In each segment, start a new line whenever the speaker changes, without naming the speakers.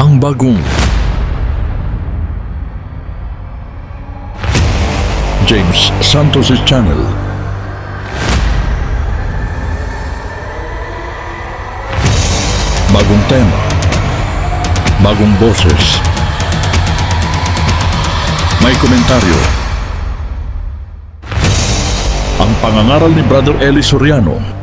ang bagong James Santos' Channel. Bagong tema, bagong boses, may komentaryo. Ang pangangaral ni Brother Eli Soriano.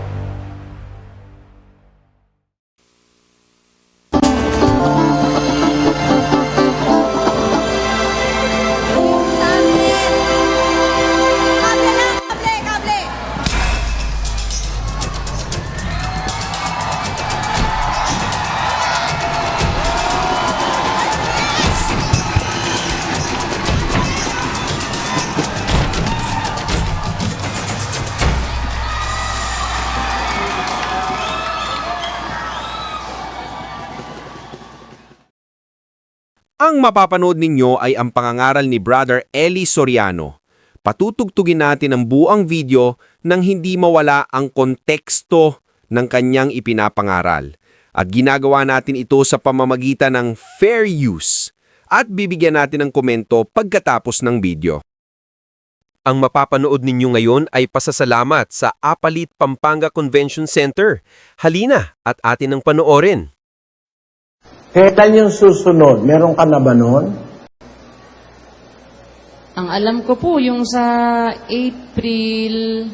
Ang mapapanood ninyo ay ang pangangaral ni Brother Eli Soriano. Patutugtugin natin ang buang video nang hindi mawala ang konteksto ng kanyang ipinapangaral. At ginagawa natin ito sa pamamagitan ng fair use. At bibigyan natin ng komento pagkatapos ng video. Ang mapapanood ninyo ngayon ay pasasalamat sa Apalit Pampanga Convention Center. Halina at atin ang panoorin.
Kailan yung susunod? Meron ka na ba noon?
Ang alam ko po, yung sa April...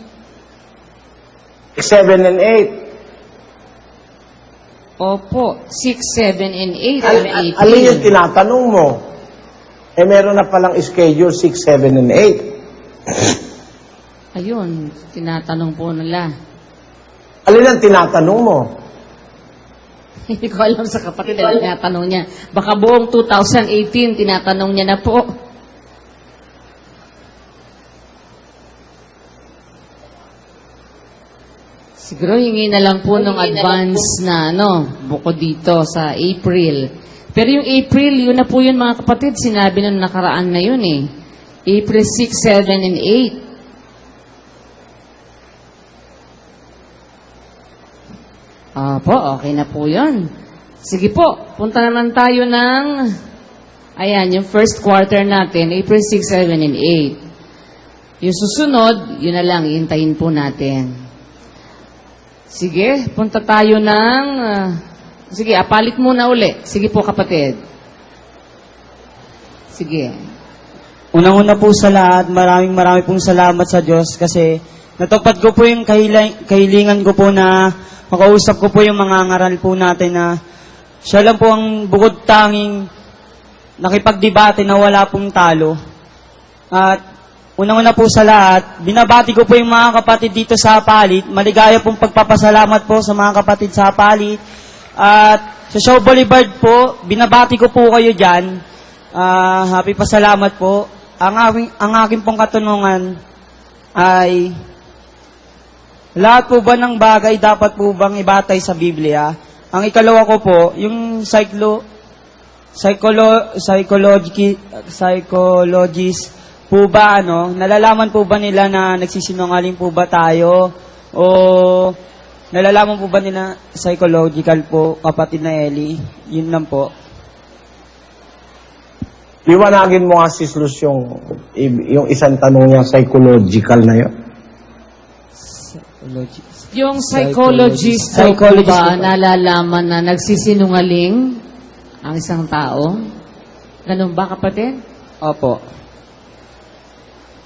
7 and 8.
Opo, 6, 7, and 8 ang April.
Alin yung tinatanong mo? Eh, meron na palang schedule 6, 7, and 8.
Ayun, tinatanong po nila.
Alin ang tinatanong mo?
Hindi ko alam sa kapatid na tinatanong niya. Baka buong 2018, tinatanong niya na po. Siguro hingi na lang po ng advance na bukod dito sa April. Pero yung April, yun na po yun mga kapatid, sinabi nung nakaraan na yun eh. April 6, 7, and 8. Opo, okay na po yun. Sige po, punta naman tayo ng, ayan, yung first quarter natin, April 6, 7, and 8. Yung susunod, yun na lang, iintayin po natin. Sige, punta tayo ng, sige, apalit muna uli. Sige po kapatid. Sige.
Unang-una po sa lahat, marami pong salamat sa Diyos kasi natupad ko po yung kahilingan ko po na makausap ko po yung mga ngaral po natin na siya lang po ang bukod tanging nakipagdebate na wala pong talo. At unang-una po sa lahat, binabati ko po yung mga kapatid dito sa Apalit. Maligaya pong pagpapasalamat po sa mga kapatid sa Apalit. At sa Shaw Boulevard po, binabati ko po kayo dyan. Happy pasalamat po. Ang aking pong katanungan ay, lahat po ba ng bagay dapat po bang ibatay sa Biblia? Ang ikalawa ko po, yung psychologist po ba, nalalaman po ba nila na nagsisinungaling po ba tayo? O nalalaman po ba nila psychological po, kapatid na Eli? Yun lang po.
Liwanagin mo nga si Luz yung isang tanong niya, psychological na yun.
Yung psychologist po ba nalalaman na nagsisinungaling ang isang tao? Ganun ba kapatid?
Opo.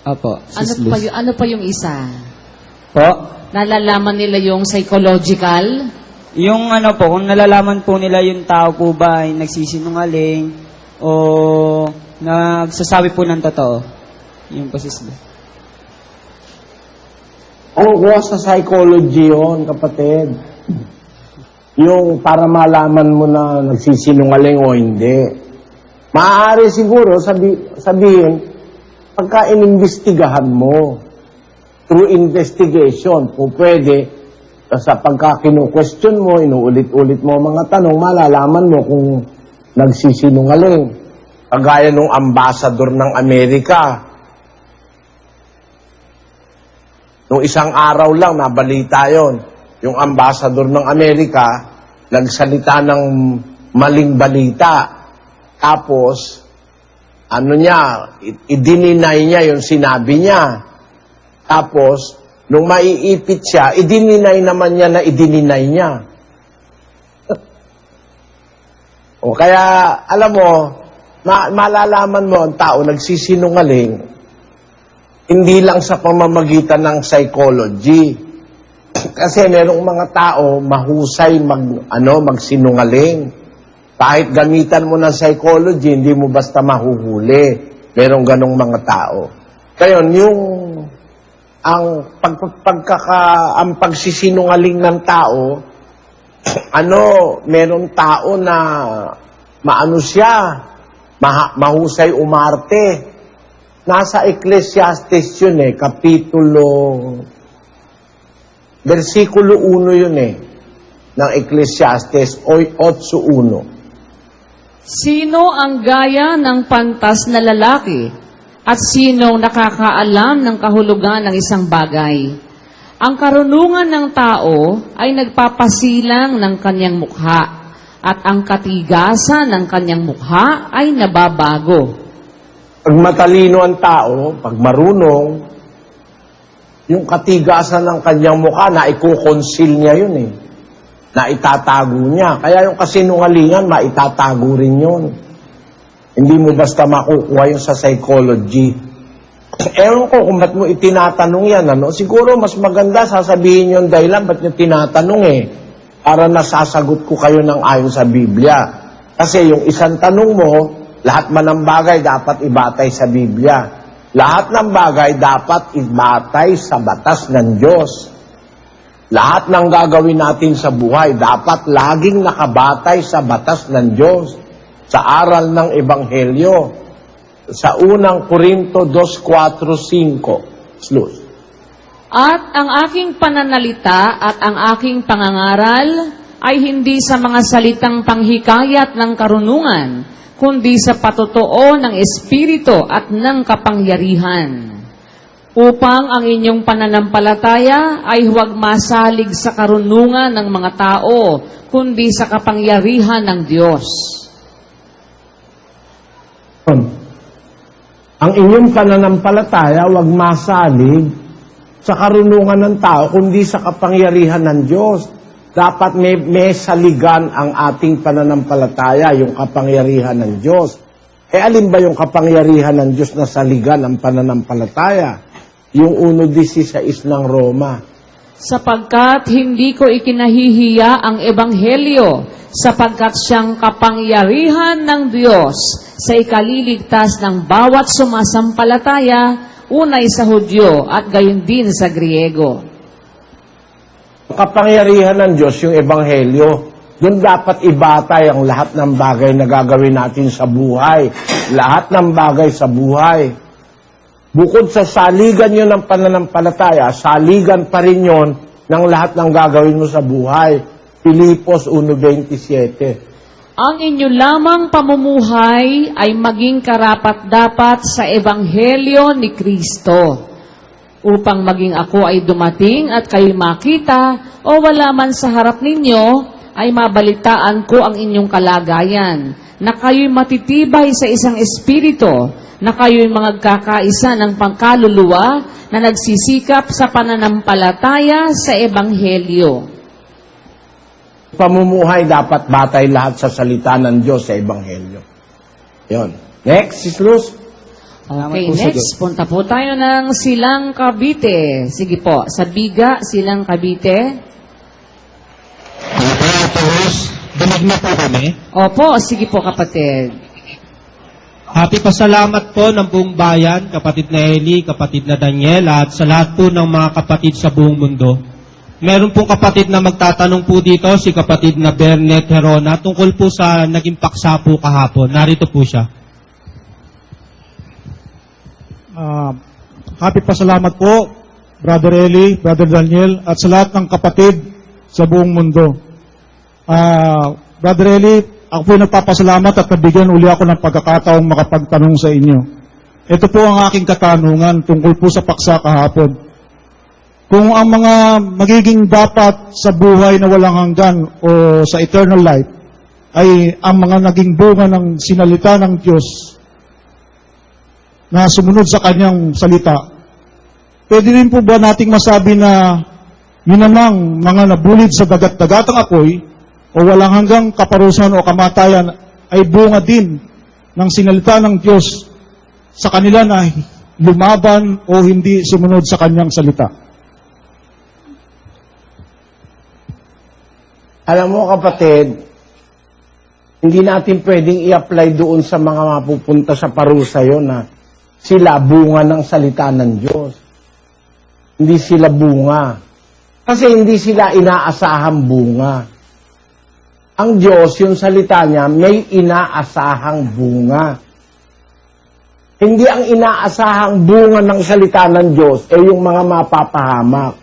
Ano pa yung isa?
Po?
Nalalaman nila yung psychological?
Yung kung nalalaman po nila yung tao po ba ay nagsisinungaling o nagsasabi po ng totoo. Yung po sisla.
Kuha sa psychology yun, kapatid. Yung para malaman mo na nagsisinungaling o hindi. Maaari siguro sabihin, pagka inimbestigahan mo, through investigation, kung pwede, sa pagka kinu-question mo, inuulit-ulit mo mga tanong, malalaman mo kung nagsisinungaling. Kagaya nung ambassador ng Amerika, nung isang araw lang, nabalita yon. Yung ambassador ng Amerika, nagsalita ng maling balita. Tapos, ano niya, idininay niya yung sinabi niya. Tapos, nung maiipit siya, idininay naman niya na idininay niya. O kaya, alam mo, malalaman mo ang tao nagsisinungaling, hindi lang sa pamamagitan ng psychology. Kasi merong mga tao mahusay magsinungaling. Kahit gamitan mo ng psychology, hindi mo basta mahuhuli. Merong ganong mga tao. Kaya ang pagsisinungaling ng tao, meron tao na mahusay umarte. Nasa Ecclesiastes yun versikulo 1 yun ng Ecclesiastes 8:1.
Sino ang gaya ng pantas na lalaki at sinong nakakaalam ng kahulugan ng isang bagay? Ang karunungan ng tao ay nagpapasilang ng kanyang mukha at ang katigasan ng kanyang mukha ay nababago.
Pag matalino ang tao, pag marunong, yung katigasan ng kanyang mukha, na i-conceal niya yun na itatago niya. Kaya yung kasinungalingan, maitatago rin yun. Hindi mo basta makukuha yung sa psychology. Ewan ko kung ba't mo itinatanong yan, Siguro mas maganda sasabihin yung dahilan, ba't nyo tinatanong para nasasagot ko kayo ng ayon sa Biblia. Kasi yung isang tanong mo, lahat man ng bagay dapat ibatay sa Biblia. Lahat ng bagay dapat ibatay sa batas ng Diyos. Lahat ng gagawin natin sa buhay dapat laging nakabatay sa batas ng Diyos, sa aral ng Ebanghelyo. Sa unang Korinto 2:4-5. Slus.
At ang aking pananalita at ang aking pangangaral ay hindi sa mga salitang panghikayat ng karunungan, kundi sa patotoo ng Espiritu at ng kapangyarihan. Upang ang inyong pananampalataya ay huwag masalig sa karunungan ng mga tao, kundi sa kapangyarihan ng Diyos.
Ang inyong pananampalataya huwag masalig sa karunungan ng tao, kundi sa kapangyarihan ng Diyos. Dapat may saligan ang ating pananampalataya, yung kapangyarihan ng Diyos. Alin ba yung kapangyarihan ng Diyos na saligan ang pananampalataya? Yung 1:16 ng Roma.
Sapagkat hindi ko ikinahihiya ang Ebanghelyo, sapagkat siyang kapangyarihan ng Diyos sa ikaliligtas ng bawat sumasampalataya, unay sa Hudyo at gayon din sa Griego.
Kapangyarihan ng Diyos yung Ebanghelyo. Doon dapat ibatay ang lahat ng bagay na gagawin natin sa buhay. Lahat ng bagay sa buhay. Bukod sa saligan yun ng pananampalataya, saligan pa rin yun ng lahat ng gagawin mo sa buhay. Filipos 1:27.
Ang inyo lamang pamumuhay ay maging karapat-dapat sa Ebanghelyo ni Kristo, upang maging ako ay dumating at kayo'y makita o wala man sa harap ninyo, ay mabalitaan ko ang inyong kalagayan, na kayo'y matitibay sa isang espiritu, na kayo'y magkakaisa ng pangkaluluwa na nagsisikap sa pananampalataya sa Ebanghelyo.
Pamumuhay dapat batay lahat sa salita ng Diyos sa Ebanghelyo. Yun. Next, Sis Luz.
Okay, next. Punta po tayo ng Silang Cavite. Sige po, sa Biga, Silang Cavite.
Dinig na po kami.
Opo, sige po kapatid.
Happy pasalamat po ng buong bayan, kapatid na Eli, kapatid na Daniel, at sa lahat po ng mga kapatid sa buong mundo. Meron pong kapatid na magtatanong po dito, si kapatid na Bernet Herona, tungkol po sa naging paksa po kahapon. Narito po siya.
Happy pasalamat po, Brother Eli, Brother Daniel, at sa lahat ng kapatid sa buong mundo. Brother Eli, ako po nagpapasalamat at nabigyan uli ako ng pagkakataong makapagtanong sa inyo. Ito po ang aking katanungan tungkol po sa paksa kahapon. Kung ang mga magiging dapat sa buhay na walang hanggan o sa eternal life ay ang mga naging bunga ng sinalita ng Diyos na sumunod sa kanyang salita. Pwede rin po ba nating masabi na yun namang mga nabulid sa dagat-dagatang apoy o walang hanggang kaparusahan o kamatayan ay bunga din ng sinalita ng Diyos sa kanila na lumaban o hindi sumunod sa kanyang salita?
Alam mo kapatid, hindi natin pwedeng i-apply doon sa mga mapupunta sa parusa yon na sila bunga ng salita ng Diyos. Hindi sila bunga. Kasi hindi sila inaasahang bunga. Ang Diyos, yung salita niya, may inaasahang bunga. Hindi ang inaasahang bunga ng salita ng Diyos ay yung mga mapapahamak.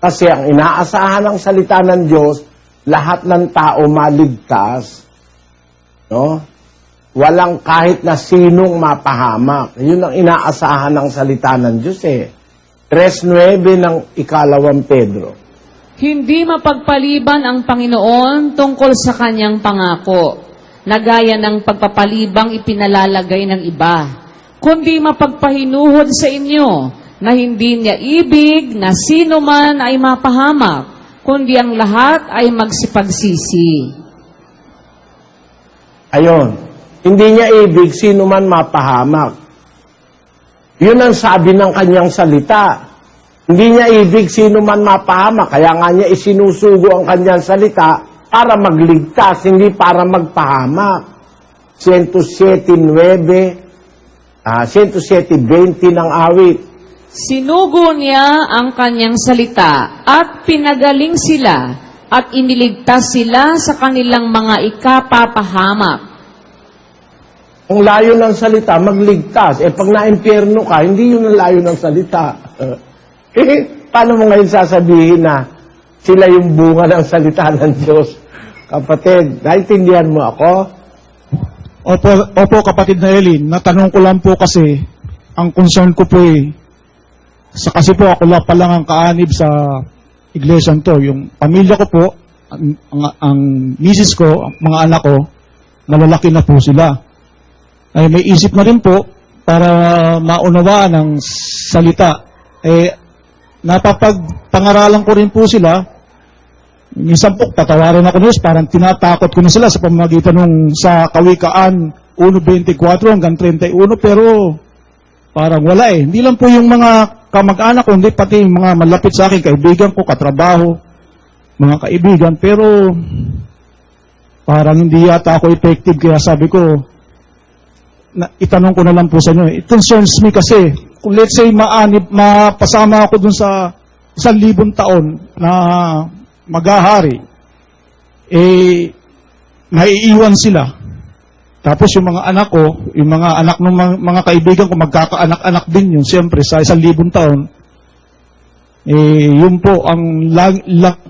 Kasi ang inaasahan ng salita ng Diyos, lahat ng tao maligtas. No? Walang kahit na sinong mapahamak. Yun ang inaasahan ng salita ng Diyos eh. 3:9 ng ikalawang Pedro.
Hindi mapagpaliban ang Panginoon tungkol sa kanyang pangako, na gaya ng pagpapalibang ipinalalagay ng iba, kundi mapagpahinuhod sa inyo na hindi niya ibig na sino man ay mapahamak, kundi ang lahat ay magsipagsisi.
Ayon, hindi niya ibig sino man mapahamak. Yun ang sabi ng kanyang salita. Hindi niya ibig sino man mapahamak. Kaya nga niya isinusugo ang kanyang salita para magligtas, hindi para magpahamak. 107:20 ng awit.
Sinugo niya ang kanyang salita at pinagaling sila at iniligtas sila sa kanilang mga ikapapahamak.
Ang layo ng salita, magligtas. Pag na-impyerno ka, hindi yun ang layo ng salita. Paano mo ngayon sasabihin na sila yung bunga ng salita ng Diyos? Kapatid, naintindihan mo ako?
Opo, kapatid na Elin, natanong ko lang po kasi, ang concern ko po kasi po ako pa lang ang kaanib sa iglesia to. Yung pamilya ko po, ang misis ko, ang mga anak ko, malalaki na po sila. Ay may isip na rin po para maunawaan ang salita. Napapagpangaralan ko rin po sila. Minsan po, tatawarin ako news, parang tinatakot ko na sila sa pamamagitan sa Kawikaan 1:24 hanggang 31, pero parang wala Hindi lang po yung mga kamag-anak ko, hindi pati yung mga malapit sa akin, kaibigan ko, katrabaho, mga kaibigan, pero parang hindi yata ako effective, kaya sabi ko, itanong ko na lang po sa inyo. It concerns me kasi, kung let's say mapasama ako dun sa 1,000 taon na maghahari, maiiwan sila. Tapos yung mga anak ko, yung mga anak ng mga kaibigan ko, magkakaanak-anak din yun, siyempre, sa 1,000 taon. Yun po ang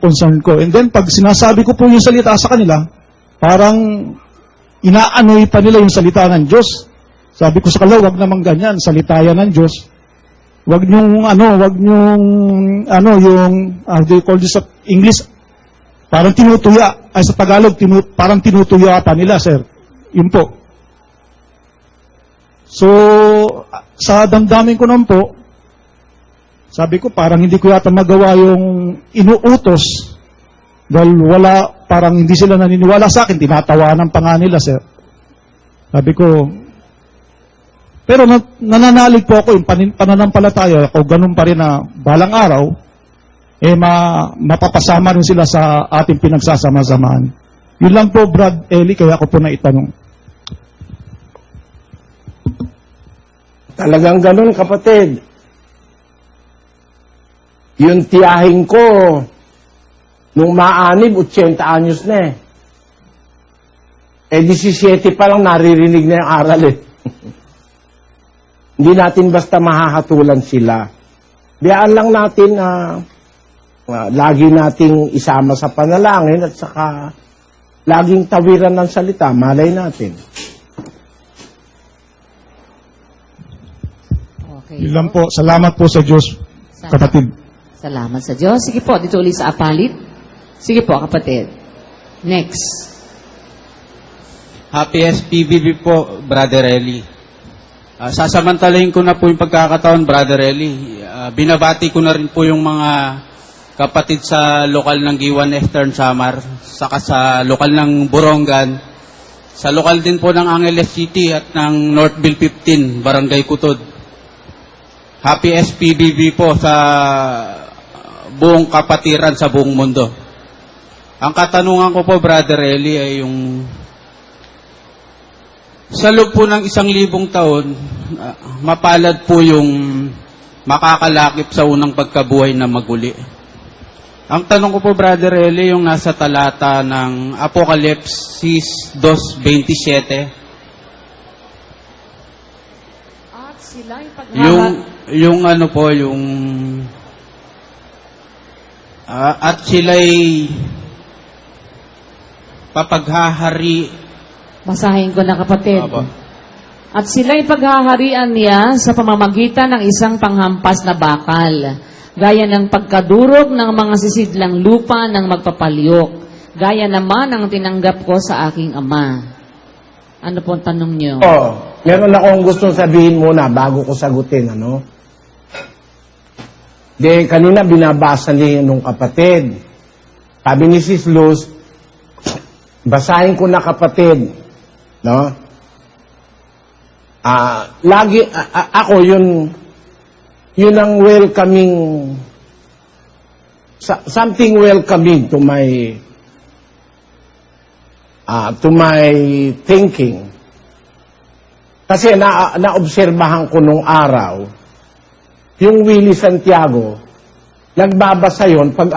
concern ko. And then, pag sinasabi ko po yung salita sa kanila, parang inaanoy pa nila yung salita ng Diyos. Sabi ko sa kanila, wag naman ganyan, salita yan ng Diyos. Wag niyong, how do you call this sa English? Parang tinutuya. Ay, sa Tagalog, parang tinutuya pa nila, sir. Yun po. So, sa damdamin ko naman po, sabi ko, parang hindi ko yata magawa yung inuutos. Dahil parang hindi sila naniniwala sa akin, tinatawanan pa nga nila, sir. Sabi ko, pero nananalig po ako, yung pananampalataya, ako ganun pa rin na balang araw, mapapasama rin sila sa ating pinagsasama-samaan. Yun lang po, Brad Eli, kaya ako po naitanong.
Talagang ganun, kapatid. Yung tiyahin ko, nung maanib, 80 anyos na 17 pa lang naririnig na yung aral Hindi natin basta mahahatulan sila. Biyaan lang natin na lagi nating isama sa panalangin at saka laging tawiran ng salita. Malay natin.
Okay.
Yun lang po. Salamat po sa Diyos, kapatid.
Salamat sa Diyos. Sige po, dito ulit sa apalit. Sige po, kapatid. Next.
Happy SPBB po, Brother Eli. Sasamantalahin ko na po yung pagkakataon, Brother Eli. Binabati ko na rin po yung mga kapatid sa lokal ng Giwan Eastern Samar, saka sa lokal ng Borongan, sa lokal din po ng Angeles City at ng Northville 15, Barangay Kutod. Happy SPBB po sa buong kapatiran sa buong mundo. Ang katanungan ko po, Brother Eli, ay yung sa loob po ng 1,000 taon, mapalad po yung makakalakip sa unang pagkabuhay na maguli. Ang tanong ko po, Brother Eli, yung nasa talata ng Apocalypse 2:27.
At sila'y
Yung ano po, yung at sila'y papaghahari.
Basahin ko na, kapatid.
Aba.
At sila'y paghaharian niya sa pamamagitan ng isang panghampas na bakal, gaya ng pagkadurog ng mga sisidlang lupa ng magpapalyok, gaya naman ang tinanggap ko sa aking ama. Ano po ang tanong niyo?
Meron akong gustong sabihin muna bago ko sagutin, ano? Kanina binabasa niya nung kapatid. Sabi ni Sis Luz, basahin ko na, kapatid, no? Ako yun ang welcoming, something welcoming to my thinking. Kasi naobserbahan ko nung araw, yung Willie Santiago, nagbabasa yon pag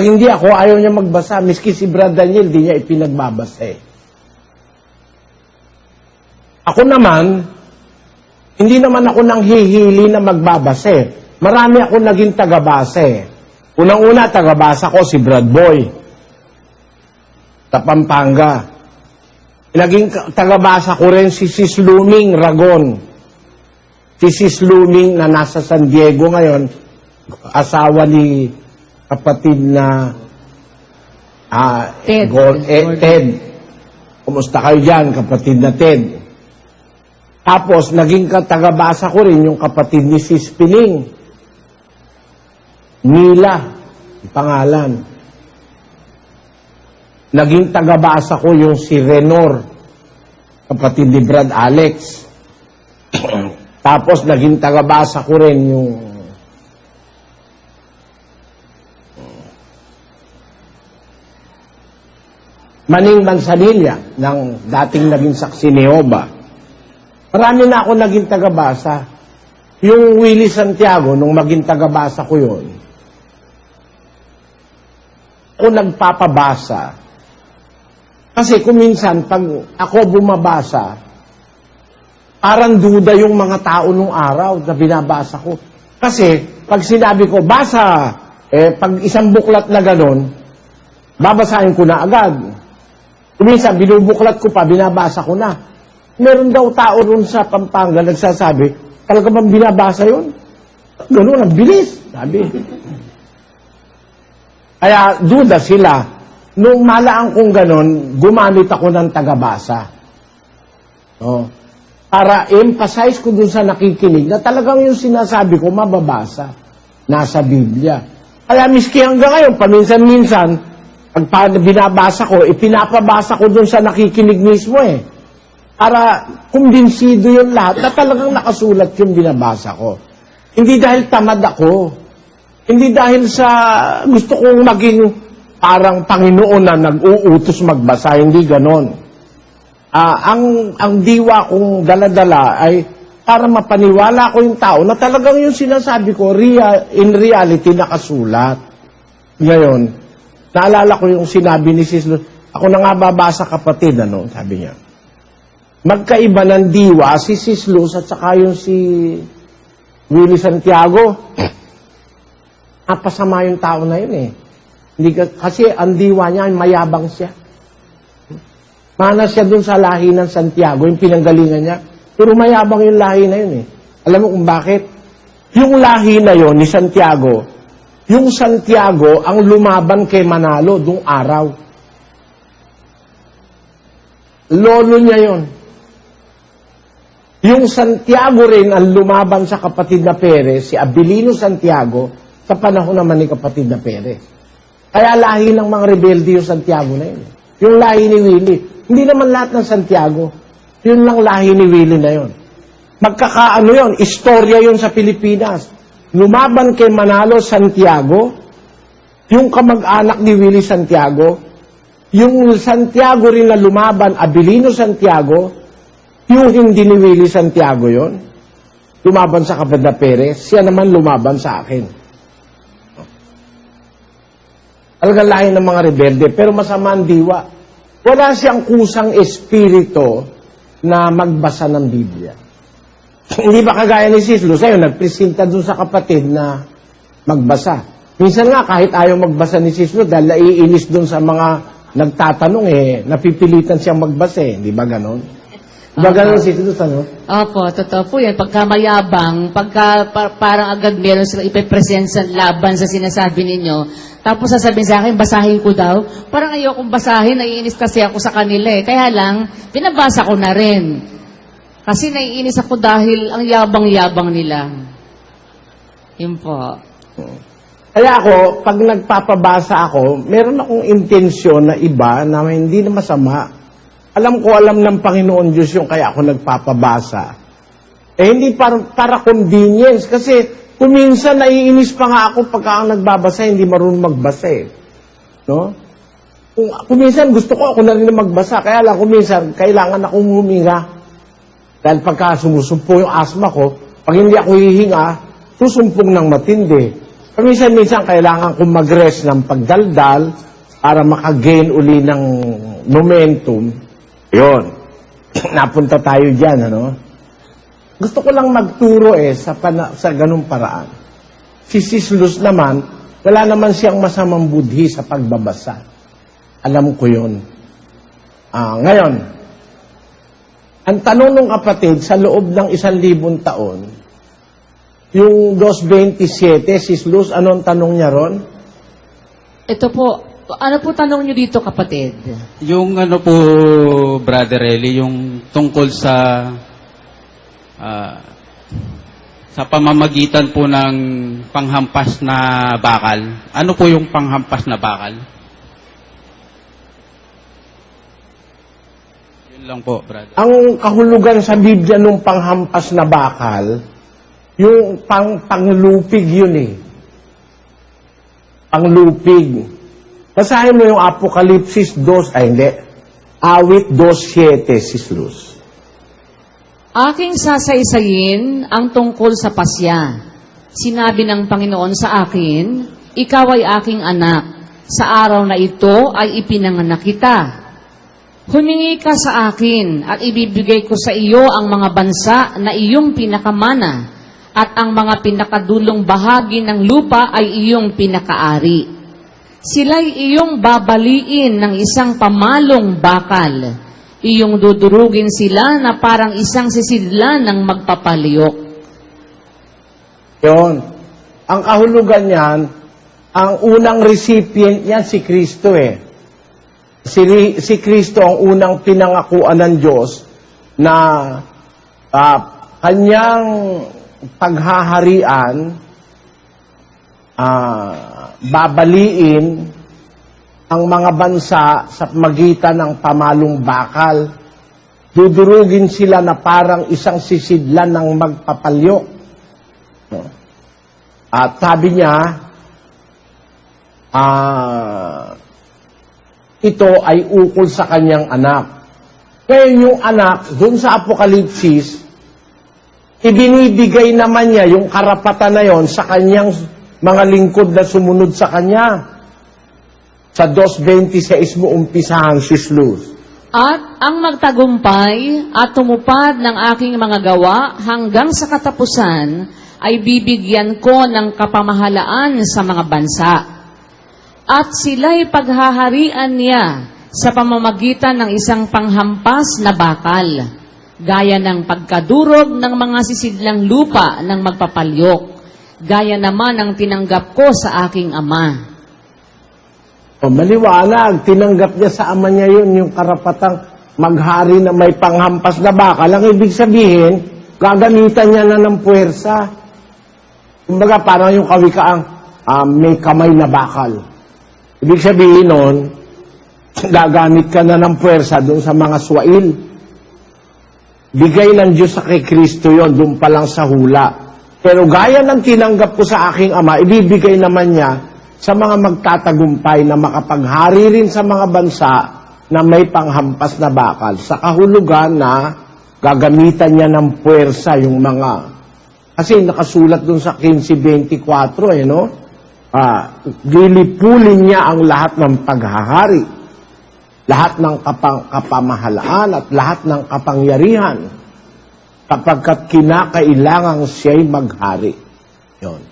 hindi ako, ayaw niya magbasa. Miski si Brad Daniel, di niya ipinagbabasa eh. Ako naman, hindi naman ako nang hihili na magbabasa eh. Marami ako naging tagabasa eh. Unang-una, tagabasa ko si Brad Boy sa Pampanga. Naging tagabasa ko rin si Sis Luming Ragon. Si Sis Luming na nasa San Diego ngayon, asawa ni kapatid na
Ted.
Ted. Kumusta kayo dyan, kapatid na Ted? Tapos, naging tagabasa ko rin yung kapatid ni Sis Piling. Mila, ang pangalan. Naging tagabasa ko yung si Renor, kapatid ni Brad Alex. Tapos, naging tagabasa ko rin yung Maning Manzanilla, ng dating naging saksi ni Jehovah. Marami na ako naging tagabasa. Yung Willie Santiago, nung maging tagabasa ko yun, ako nagpapabasa. Kasi kung minsan, pag ako bumabasa, parang duda yung mga tao nung araw na binabasa ko. Kasi, pag sinabi ko, basa, pag isang buklat na ganon, babasahin ko na agad. Minsan, binubuklat ko pa, binabasa ko na. Meron daw tao ron sa Pampanga nagsasabi, talaga bang binabasa yun? Ganun, ang bilis, sabi. Kaya, duda sila. Nung malaan kong ganon, gumamit ako ng tagabasa. No? Para emphasize ko dun sa nakikinig na talagang yung sinasabi ko, mababasa. Nasa Biblia. Kaya miski hanggang ngayon, paminsan-minsan, pag binabasa ko, pinapabasa ko dun sa nakikinig mismo eh. Para kumbinsido yung lahat na talagang nakasulat yung binabasa ko. Hindi dahil tamad ako. Hindi dahil sa gusto kong maging parang Panginoon na nag-uutos magbasa. Hindi ganon. Ang diwa kong daladala ay para mapaniwala ko yung tao na talagang yung sinasabi ko, in reality, nakasulat. Ngayon, naalala ko yung sinabi ni Sis Luz, ako na nga babasa, kapatid, sabi niya. Magkaiba ng diwa, si Sis Luz at saka yung si Willie Santiago. Napasama yung tao na yun eh. Kasi ang diwa niya, mayabang siya. Mana siya dun sa lahi ng Santiago, yung pinanggalingan niya. Pero mayabang yung lahi na yun eh. Alam mo kung bakit? Yung lahi na yun ni Santiago, yung Santiago ang lumaban kay Manalo dung araw. Lolo niya yon. Yung Santiago rin ang lumaban sa kapatid na Perez, si Abilino Santiago, sa panahon naman ni kapatid na Perez. Kaya lahi ng mga rebelde yung Santiago na yun. Yung lahi ni Willie. Hindi naman lahat ng Santiago. Yun lang lahi ni Willie na yun. Magkakaano yun, istorya yun sa Pilipinas. Lumaban kay Manalo Santiago, yung kamag-anak ni Willie Santiago, yung Santiago rin na lumaban, Abilino Santiago, yung hindi ni Willie Santiago yon, lumaban sa kapatid na Perez, siya naman lumaban sa akin. Talagang lahi ng mga rebelde, pero masama ang diwa. Wala siyang kusang espirito na magbasa ng Biblia. Hindi ba kagaya ni Sis Luz, ayun, nagpresenta dun sa kapatid na magbasa. Minsan nga, kahit ayaw magbasa ni Sis Luz, dahil naiinis dun sa mga nagtatanong, napipilitan siyang magbasa, hindi ba ganon? Diba ganon Sis Luz, ano?
Opo, totoo po yan. Pagka mayabang, parang agad meron sila ipipresent sa laban sa sinasabi ninyo, tapos sasabihin sa akin, basahin ko daw. Parang ayokong basahin, naiinis kasi ako sa kanila eh. Kaya lang, pinabasa ko na rin. Kasi naiinis ako dahil ang yabang-yabang nila. Yun po.
Kaya ako, pag nagpapabasa ako, meron akong intensyon na iba na hindi na masama. Alam ng Panginoon Diyos yung kaya ako nagpapabasa. Hindi para convenience. Kasi kuminsan naiinis pa nga ako pagka ang nagbabasa, hindi marunong magbasa eh. No? Kuminsan gusto ko ako na rin magbasa. Kaya lang kuminsan kailangan akong huminga. Dahil pagka sumusumpo yung asma ko, pag hindi ako hihinga, susumpong ng matindi. Minsan kailangan kong mag-rest ng pagdaldal para makagain uli ng momentum. Yun. Napunta tayo dyan, ano? Gusto ko lang magturo sa ganung paraan. Si Sis Luz naman, wala naman siyang masamang budhi sa pagbabasa. Alam ko yun. Ngayon, ang tanong ng kapatid, sa loob ng 1,000 taon, yung 227, Sis Luz, anong tanong niya ron?
Ito po, ano po tanong nyo dito, kapatid?
Yung ano po, Brother Eli, yung tungkol sa pamamagitan po ng panghampas na bakal. Ano po yung panghampas na bakal? Yun lang po, Brother.
Ang kahulugan sa Biblia nung panghampas na bakal, yung panglupig yun eh. Panglupig. Basahin mo yung Apokalipsis 2, Awit 2:7, Sis Luz.
Aking sasaysayin ang tungkol sa pasya. Sinabi ng Panginoon sa akin, ikaw ay aking anak. Sa araw na ito ay ipinanganak kita. Humingi ka sa akin at ibibigay ko sa iyo ang mga bansa na iyong pinakamana at ang mga pinakadulong bahagi ng lupa ay iyong pinakaari. Sila'y iyong babaliin ng isang pamalong bakal. Iyong dudurugin sila na parang isang sisidlan ng magpapaliyok.
Yun. Ang kahulugan niyan, ang unang recipient niyan si Kristo eh. Si Kristo ang unang pinangakuan ng Diyos na kanyang paghaharian, babaliin ang mga bansa sa magitan ng pamalong bakal. Dudurugin sila na parang isang sisidlan ng magpapalyo. At sabi niya, ito ay ukol sa kanyang anak. Ngayon yung anak, dun sa Apokalipsis, ibinibigay naman niya yung karapatan na yon sa kanyang mga lingkod na sumunod sa kanya. Sa 2:26 mo umpisahan, Sis Luz.
At ang magtagumpay at tumupad ng aking mga gawa hanggang sa katapusan ay bibigyan ko ng kapamahalaan sa mga bansa. At sila'y paghaharian niya sa pamamagitan ng isang panghampas na bakal, gaya ng pagkadurog ng mga sisidlang lupa ng magpapalyok, gaya naman ang tinanggap ko sa aking ama.
Maliwanag, tinanggap niya sa ama niya yun, yung karapatang maghari na may panghampas na bakal, ang ibig sabihin, gagamitan niya na ng puwersa. Kumbaga, parang yung kawikaang may kamay na bakal. Ibig sabihin nun, gagamit ka na ng puwersa doon sa mga swail. Bigay ng Diyos sa kay Kristo yon, doon pa lang sa hula. Pero gaya ng tinanggap ko sa aking Ama, ibibigay naman niya sa mga magtatagumpay na makapaghari rin sa mga bansa na may panghampas na bakal. Sa kahulugan na gagamitan niya ng puwersa yung mga... Kasi nakasulat dun sa 15:24, no? Lilipulin niya ang lahat ng paghahari, lahat ng kapamahalaan at lahat ng kapangyarihan kapagkat kinakailangang siya'y maghari. Yun.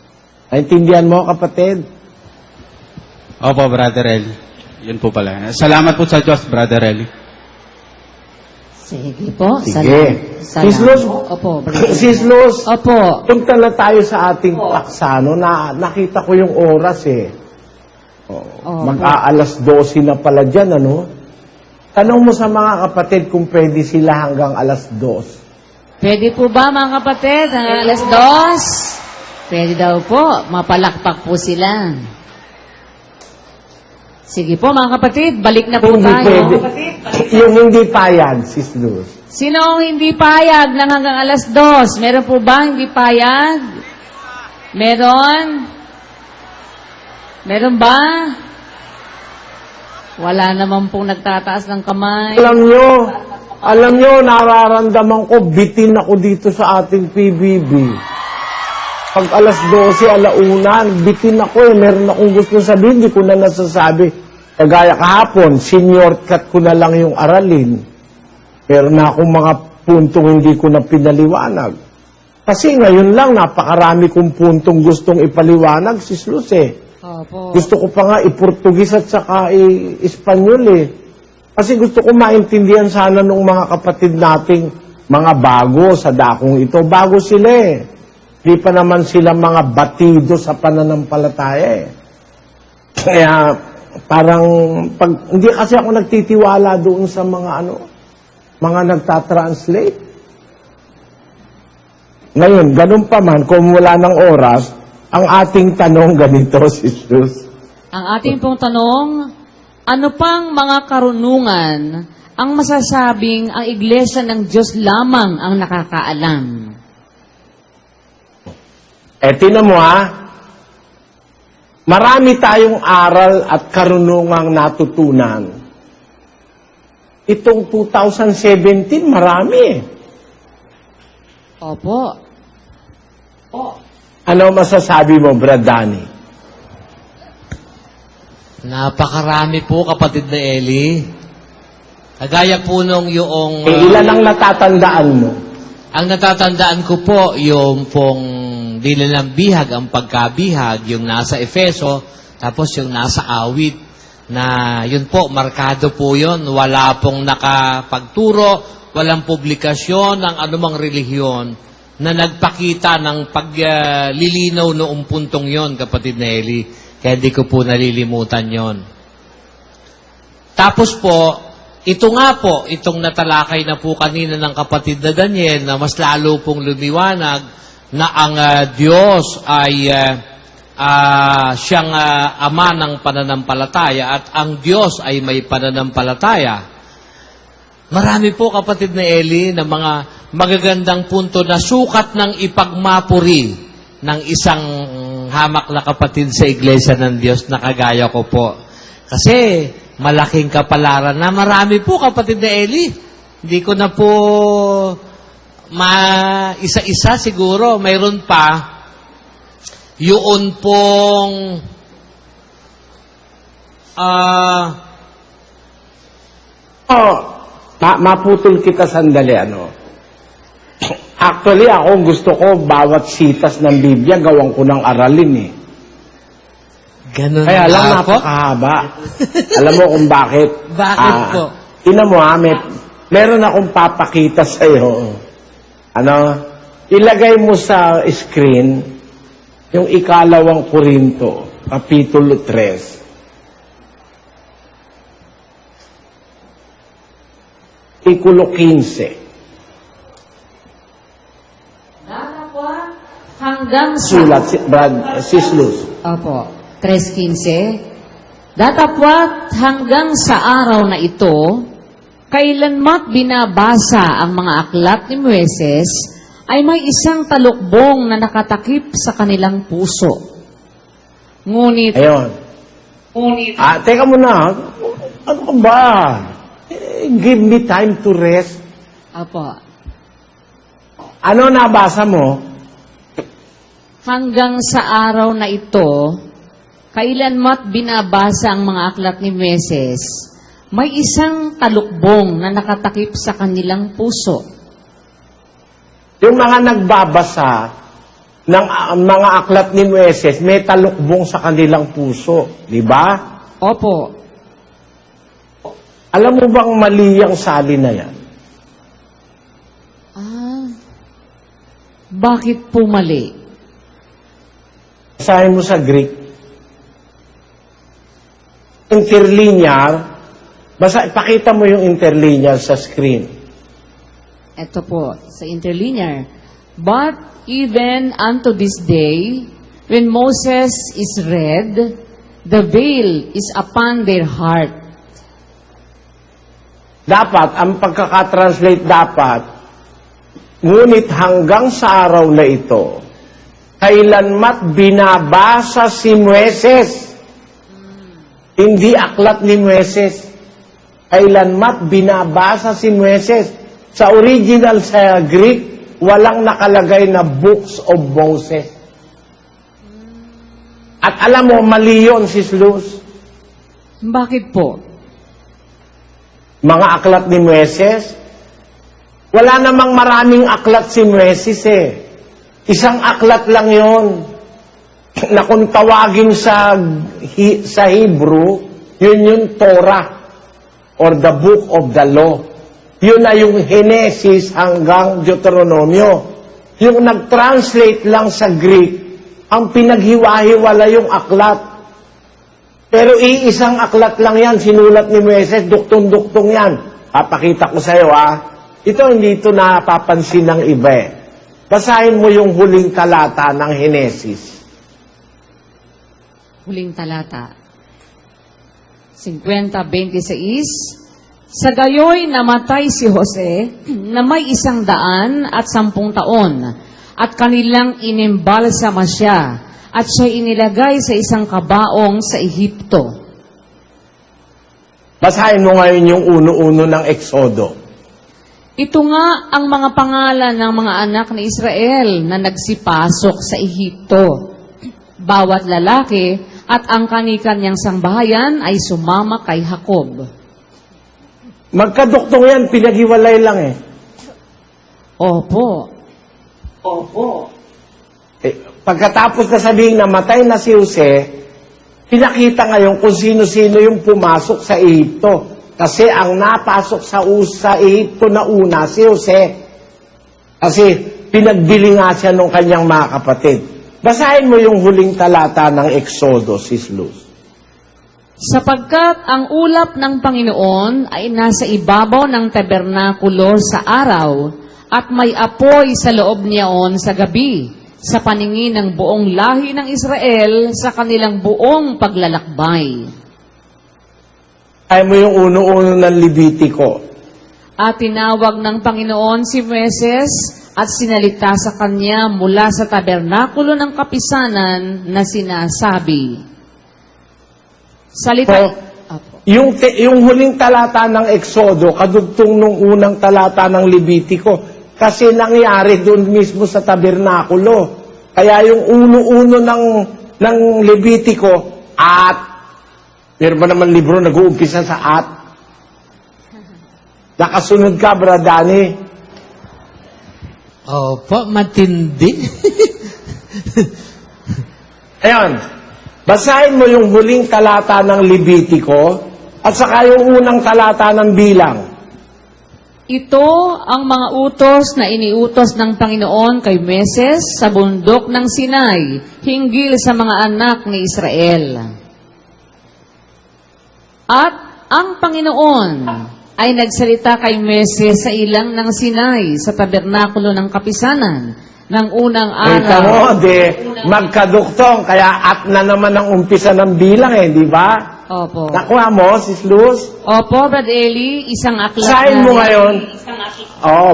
Naintindihan mo, kapatid?
Opo, Brother Eli. Yun po pala. Salamat po sa Diyos, Brother Eli.
Sige po.
Sige.
Salamat.
Sis Luz,
Opo, Brother.
Sis Luz,
Opo.
punta na tayo sa ating paksano na nakita ko yung oras eh.
Opo.
Mag-aalas 12 na pala dyan, ano? Tanong mo sa mga kapatid kung pwede sila hanggang alas 2.
Pwede po ba mga kapatid? Hanggang alas 2? Pwede daw po. Mapalakpak po sila. Sige po mga kapatid, balik na po
Kung hindi
tayo.
pwede. Yung hindi payag, Sis Luz.
Sino ang hindi payag ng hanggang alas 2? Meron po ba hindi payag? Meron? Meron ba? Wala naman pong nagtataas ng kamay.
Alam nyo, nararamdaman ko, bitin ako dito sa ating PBB. Pag alas 12, alaunan, bitin ako eh. Meron akong gusto sabihin, hindi ko na nasasabi. Kagaya kahapon, senior cut ko na lang yung aralin. Meron na akong mga puntong hindi ko na pinaliwanag. Kasi ngayon lang, napakarami kong puntong gustong ipaliwanag, Sis Luz eh.
Opo.
Gusto ko pa nga i-Portugis at saka i-Espanyol eh. Kasi gusto ko maintindihan sana ng mga kapatid nating mga bago sa dakong ito. Bago sila eh. Hindi pa naman sila mga batido sa pananampalataya eh. Kaya parang, hindi kasi ako nagtitiwala doon sa mga mga nagtatranslate. Ngayon, ganun pa man, kung wala ng oras, ang ating tanong ganito, Sis Luz.
Ang ating pong tanong, ano pang mga karunungan ang masasabing ang Iglesia ng Diyos lamang ang nakakaalam?
Tinan mo marami tayong aral at karunungang natutunan. Itong 2017, marami.
Opo.
Ano masasabi mo, Brad Danny?
Napakarami po, kapatid na Eli. Kagaya po nung yung...
Ilan ang natatandaan mo?
Ang natatandaan ko po, yung pong dila ng bihag, ang pagkabihag, yung nasa Efeso, tapos yung nasa awit, na yun po, markado po yun. Wala pong nakapagturo, walang publikasyon ng anumang relihiyon na nagpakita ng paglilinaw noong puntong yon, kapatid na Eli. Kaya hindi ko po nalilimutan yon. Tapos po, ito nga po, itong natalakay na po kanina ng kapatid na Daniel, na mas lalo pong lumiwanag na ang Diyos ay siyang ama ng pananampalataya at ang Diyos ay may pananampalataya. Marami po, kapatid na Eli, na mga magagandang punto na sukat ng ipagmapuri ng isang hamak na kapatid sa Iglesia ng Diyos na kagaya ko po. Kasi malaking kapalaran na marami po, kapatid na Eli. Hindi ko na po isa-isa siguro. Mayroon pa yun pong
maputol kita sandali, Actually, ako gusto ko bawat sitas ng Biblia gawang ko ng aralin eh.
ganun
Kaya lang
na po.
napakahaba. Alam mo kung bakit?
Bakit po?
Tingnan mo meron akong papakita sa iyo. Ilagay mo sa screen yung 2 Korinto, Kapitulo 3. Artikulo 15.
Hanggang sa...
Sulat, Sis Luz.
Opo, 3:15. Datapwat hanggang sa araw na ito, kailanmat binabasa ang mga aklat ni Moises, ay may isang talukbong na nakatakip sa kanilang puso. Ngunit,
Ayun. Teka muna. Ano ka ba? Give me time to rest.
opo,
Ano nabasa mo?
hanggang sa araw na ito, kailanmat binabasa ang mga aklat ni Moises, may isang talukbong na nakatakip sa kanilang puso.
Yung mga nagbabasa ng mga aklat ni Moises, may talukbong sa kanilang puso. Di ba?
Opo,
Alam mo bang mali ang salin na yan?
bakit po mali?
Basahin mo sa Greek. Interlinear. Pakita mo yung interlinear sa screen.
Ito po, sa interlinear. But even unto this day, when Moses is read, the veil is upon their heart.
Dapat, ang pagkakatranslate dapat, ngunit hanggang sa araw na ito, kailanmat binabasa si Moises. Hindi aklat ni Moises. Kailanmat binabasa si Moises. Sa original sa Greek, walang nakalagay na books of Moses. At alam mo, mali yun, Sis Luz.
Bakit po?
Mga aklat ni Moises, wala namang maraming aklat si Moises eh. Isang aklat lang yon na kung tawagin sa Hebrew, yun yung Torah or the book of the law. Yun na yung Genesis hanggang Deuteronomio. Yung nag-translate lang sa Greek, ang pinaghiwa-hiwala yung aklat. Pero iisang aklat lang yan, sinulat ni Moises, duktong-duktong yan. Papakita ko sa'yo Ito hindi ito napapansin ng iba eh. Basahin mo yung huling talata ng Genesis.
Huling talata. 50:26. Sa gayoy namatay si Jose na may 110 taon at kanilang inimbalsama siya at siya inilagay sa isang kabaong sa Ehipto.
Basahin mo ngayon yung uno-uno ng Exodo.
Ito nga ang mga pangalan ng mga anak ni Israel na nagsipasok sa Ehipto. Bawat lalaki at ang kanikanyang sangbahayan ay sumama kay Jacob.
Magkaduktong yan, pinaghiwalay lang eh.
Opo.
Pagkatapos na sabihin namatay na si Jose, pinakita ngayon kung sino-sino yung pumasok sa Ehipto. Kasi ang napasok sa Ehipto na una, si Jose. Kasi pinagbili nga siya ng kanyang mga kapatid. Basahin mo yung huling talata ng Exodo, Sis Luz.
Sapagkat ang ulap ng Panginoon ay nasa ibabaw ng tabernakulo sa araw at may apoy sa loob niyaon sa gabi sa paningin ng buong lahi ng Israel sa kanilang buong paglalakbay.
Ay mo yung uno-uno ng Levitico.
At tinawag ng Panginoon si Moises at sinalita sa kanya mula sa tabernakulo ng kapisanan na sinasabi. Salita... Apo.
Yung huling talata ng Exodo, kadugtong nung unang talata ng Levitico, kasi nangyari doon mismo sa tabernakulo. Kaya yung uno-uno ng Levitico, at meron ba naman libro nag-uumpisa sa at? Nakasunod ka, Bradani.
Opo, matindi.
Ayan, basahin mo yung huling talata ng Levitico at saka yung unang talata ng Bilang.
Ito ang mga utos na iniutos ng Panginoon kay Moises sa bundok ng Sinai, hinggil sa mga anak ni Israel. At ang Panginoon ay nagsalita kay Moises sa ilang ng Sinai sa tabernakulo ng kapisanan ng unang
Kita mo,
araw.
magkaduktong, kaya at na naman ang umpisa ng bilang di ba?
Opo.
Nakuha mo, Sis Luz?
Opo, Brad Eli, isang aklat
Basahin mo
na-
ngayon.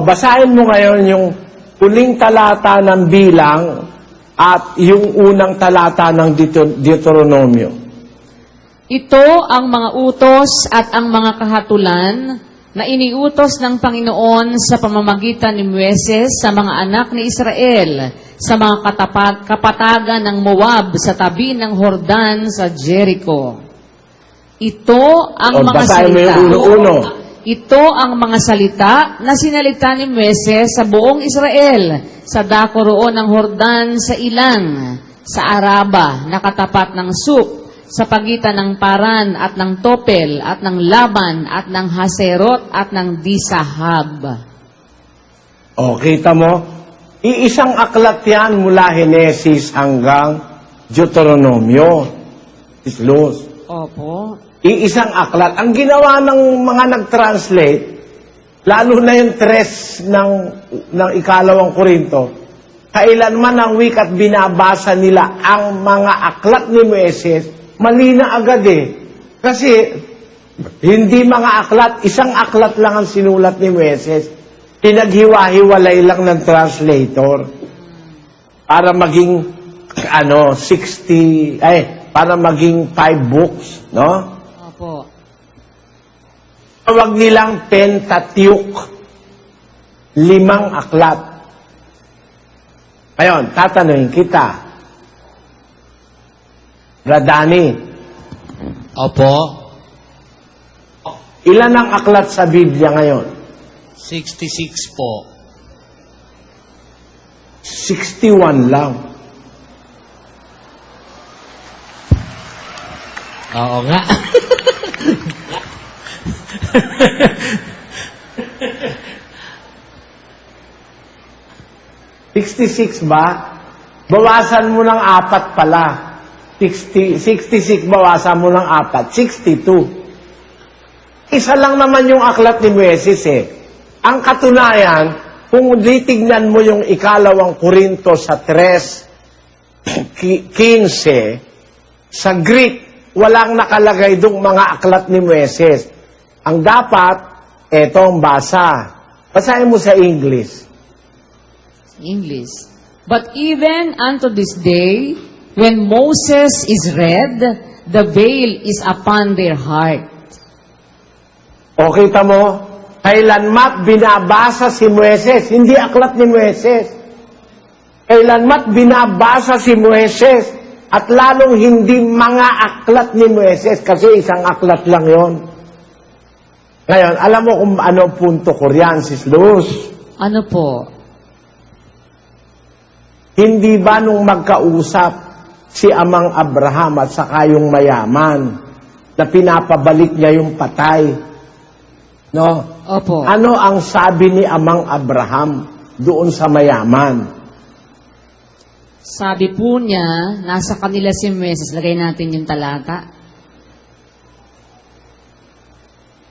Basahin mo ngayon yung huling talata ng bilang at yung unang talata ng Deuteronomio.
Ito ang mga utos at ang mga kahatulan na iniutos ng Panginoon sa pamamagitan ni Moises sa mga anak ni Israel sa mga kapatagan ng Moab sa tabi ng Hordan sa Jericho. Ito ang mga
Basahin mo
salita.
yung uno-uno.
Ito ang mga salita na sinalita ni Moises sa buong Israel sa dako roon ng Hordan sa Ilang, sa Araba, na katapat ng Sup, sa pagitan ng Paran at ng Topel at ng Laban at ng Haserot at ng Disahab.
Kita mo? Iisang aklat yan mula Henesis hanggang Deuteronomio. Sis Luz.
Opo.
Iisang aklat. Ang ginawa ng mga nag-translate, lalo na yung tres ng ikalawang Korinto, kailanman ang week at binabasa nila ang mga aklat ni Moises, mali na agad Kasi, hindi mga aklat, isang aklat lang ang sinulat ni Moises. Pinaghiwa-hiwalay lang ng translator. Para maging, 60, para maging 5 books, no?
Opo.
Tawag nilang Pentateuch. 5 aklat. Ngayon, tatanungin kita. Bradani,
Opo,
ilan ang aklat sa Biblia ngayon?
66 po.
61 lang.
Oo nga.
$66 ba? Bawasan mo ng 4 pala. 66 bawasan mo ng 4. 62. Isa lang naman yung aklat ni Moises Ang katunayan, kung titignan mo yung ikalawang Korinto sa 3:15, sa Greek, walang nakalagay dong mga aklat ni Moises. Ang dapat, etong basa. Basahin mo sa English.
English. But even unto this day, when Moses is read, the veil is upon their heart.
O kita mo, kailanmat binabasa si Moises, hindi aklat ni Moises. Kailanmat binabasa si Moises, at lalong hindi mga aklat ni Moises, kasi isang aklat lang yon. Ngayon, alam mo kung ano punto ko riyan, Sis Luz?
Ano po?
Hindi ba nung magkausap si Amang Abraham at saka yung mayaman, na pinapabalik niya yung patay? No?
Opo.
Ano ang sabi ni Amang Abraham doon sa mayaman?
Sabi po niya, nasa kanila si Moises, lagay natin yung talata.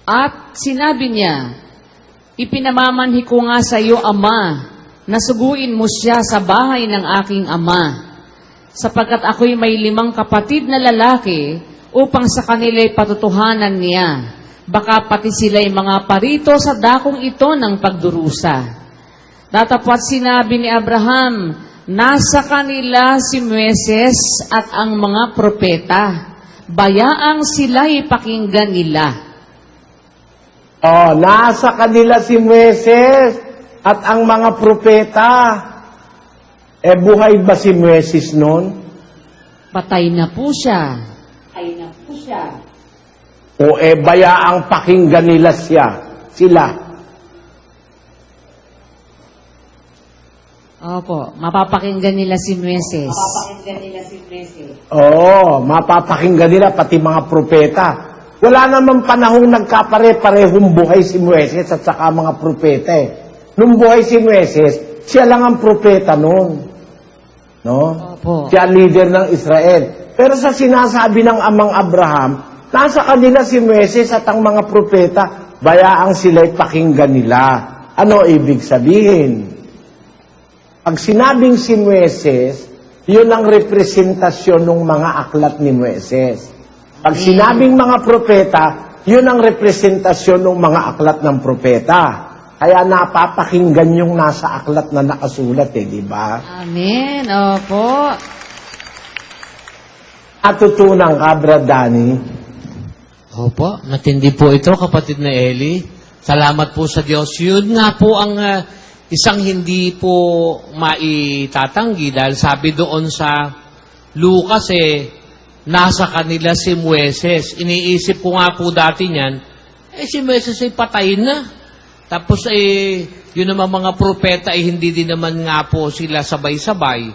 At sinabi niya, ipinamamanhi ko nga sa iyo, Ama, nasuguin mo siya sa bahay ng aking ama, sapagkat ako'y may 5 kapatid na lalaki upang sa kanila'y patutuhanan niya. Baka pati sila'y mga parito sa dakong ito ng pagdurusa. Datapwat sinabi ni Abraham, nasa kanila si Moises at ang mga propeta. Bayaang sila'y pakinggan nila.
Nasa kanila si Moises at ang mga propeta. Buhay ba si Moises noon?
Patay na po siya. Patay na po siya.
O bayaang pakinggan nila sila.
Opo, mapapakinggan nila si Moises.
Mapapakinggan nila pati mga propeta. Wala naman panahong nagkapare-parehong buhay si Moises at saka mga propeta Nung buhay si Moises, siya lang ang propeta noon. No?
Opo.
Siya leader ng Israel. Pero sa sinasabi ng Amang Abraham, nasa kanila si Moises at ang mga propeta. bayaang sila'y pakinggan nila. Ano ibig sabihin? Pag sinabing si Moises, yun ang representasyon ng mga aklat ni Moises. Pag sinabing mga propeta, yun ang representasyon ng mga aklat ng propeta. Kaya napapakinggan yung nasa aklat na nakasulat di ba?
Amen. Opo.
Natutunan ka, Brad Danny?
Opo, matindi po ito, kapatid na Eli. Salamat po sa Diyos. Yun nga po ang isang hindi po maitatanggi dahil sabi doon sa Lucas nasa kanila si Moises. Iniisip ko nga po dati niyan, si Moises ay patay na. Tapos yun naman mga propeta hindi din naman nga po sila sabay-sabay.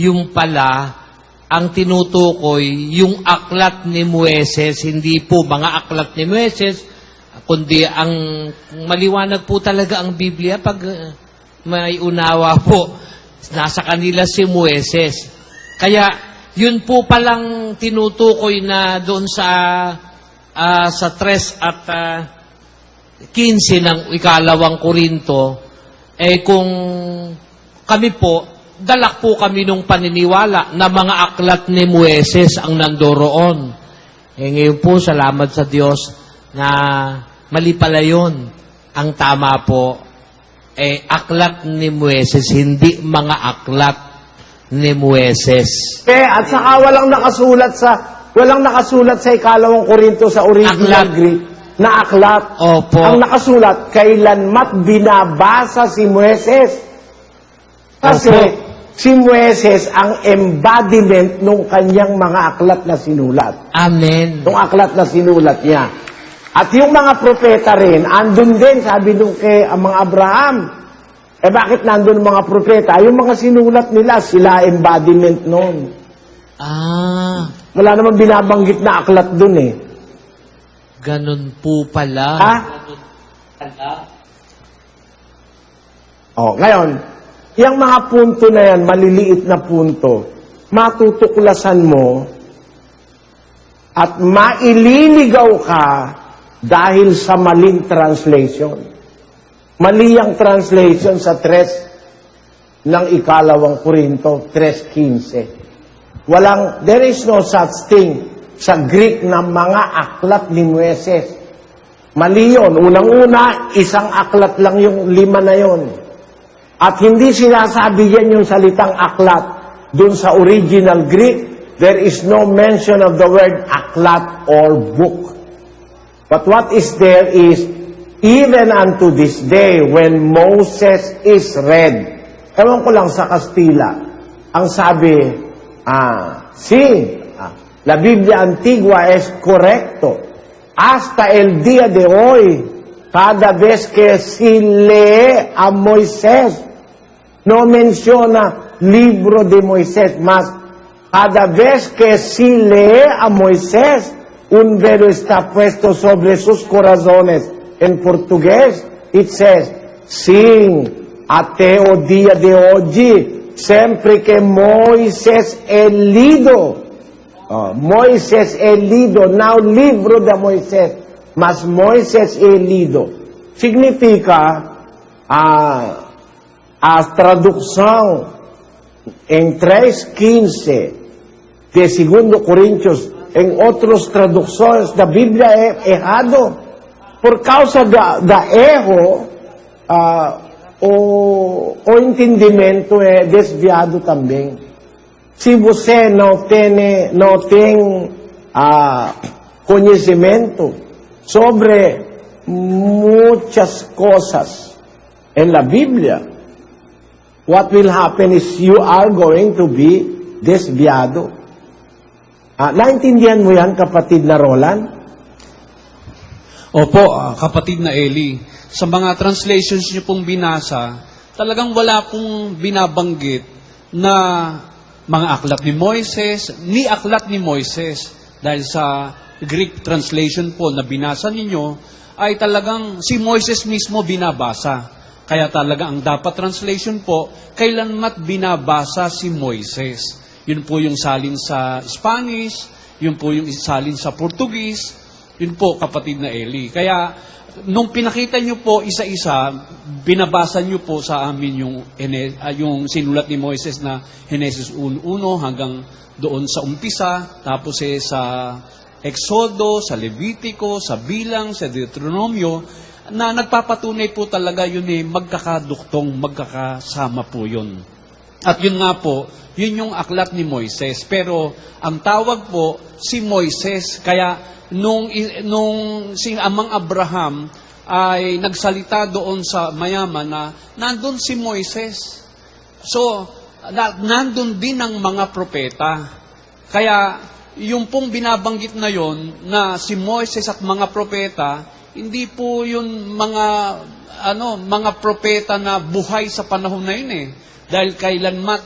Yung pala, ang tinutukoy, yung aklat ni Moises, hindi po mga aklat ni Moises, kundi ang maliwanag po talaga ang Biblia pag may unawa po. Nasa kanila si Moises. Kaya, yun po palang tinutukoy na doon sa 3 at 15 ng ikalawang Korinto, kung kami po, dalak po kami nung paniniwala na mga aklat ni Moises ang nandoroon. Ngayon po, salamat sa Diyos na mali pala yun. Ang tama po, aklat ni Moises, hindi mga aklat ni Moises.
At saka walang nakasulat sa ikalawang Korinto sa original
Aklat.
Greek na aklat.
Opo.
Ang nakasulat, kailanmat binabasa si Moises. Kasi
Opo.
si Moises ang embodiment ng kanyang mga aklat na sinulat.
Amen.
Yung aklat na sinulat niya. At yung mga propeta rin, andun din, sabi nung kay mga Abraham. Bakit nandun mga propeta? Yung mga sinulat nila, sila embodiment nun. Wala naman binabanggit na aklat dun
Ganun po pala.
Ha? Ngayon, yung mga punto na yan, maliliit na punto, matutuklasan mo at maililigaw ka dahil sa maling translation. Mali ang translation sa 3 ng ikalawang Korinto, 3:15. There is no such thing sa Greek na mga aklat ni Moises. Mali yun. Unang-una, isang aklat lang yung 5 na yun. At hindi sinasabi yan yung salitang aklat. Doon sa original Greek, there is no mention of the word aklat or book. But what is there is, even unto this day, when Moses is read, ewan ko lang sa Kastila, ang sabi, la Biblia Antigua es correcto. Hasta el día de hoy, cada vez que se lee a Moisés, no menciona libro de Moisés, mas cada vez que se lee a Moisés, un velo está puesto sobre sus corazones. En portugués, it says, sim, até o dia de hoje, sempre que Moisés é lido, Moisés é lido, não livro de Moisés, mas Moisés é lido. Significa, a tradução em 3:15 de 2 Coríntios, em outras traduções da Bíblia é errado. Por causa da erro, o entendimento é desviado também. Se você não tem conhecimento sobre muitas coisas na Bíblia, what will happen is you are going to be desviado. Naintindihan mo yan, kapatid na Roland?
Opo, kapatid na Eli. Sa mga translations niyo pong binasa, talagang wala pong binabanggit na mga aklat ni Moises, ni aklat ni Moises. Dahil sa Greek translation po na binasa ninyo, ay talagang si Moises mismo binabasa. Kaya talaga ang dapat translation po, kailanmat binabasa si Moises. Yun po yung salin sa Spanish, yun po yung salin sa Portuguese, yun po kapatid na Eli. Kaya nung pinakita nyo po isa-isa, binabasa nyo po sa amin yung sinulat ni Moises na Henesis 1:1 hanggang doon sa umpisa, tapos sa Exodo, sa Levitico, sa Bilang, sa Deuteronomio, na nagpapatunay po talaga yun magkakaduktong, magkakasama po yun. At yun nga po, yun yung aklat ni Moises. Pero ang tawag po, si Moises. Kaya nung si Amang Abraham ay nagsalita doon sa mayaman na nandun si Moises. So, nandun din ang mga propeta. Kaya, yung pong binabanggit na yon na si Moises at mga propeta, hindi po yun mga propeta na buhay sa panahon na yun Dahil kailanman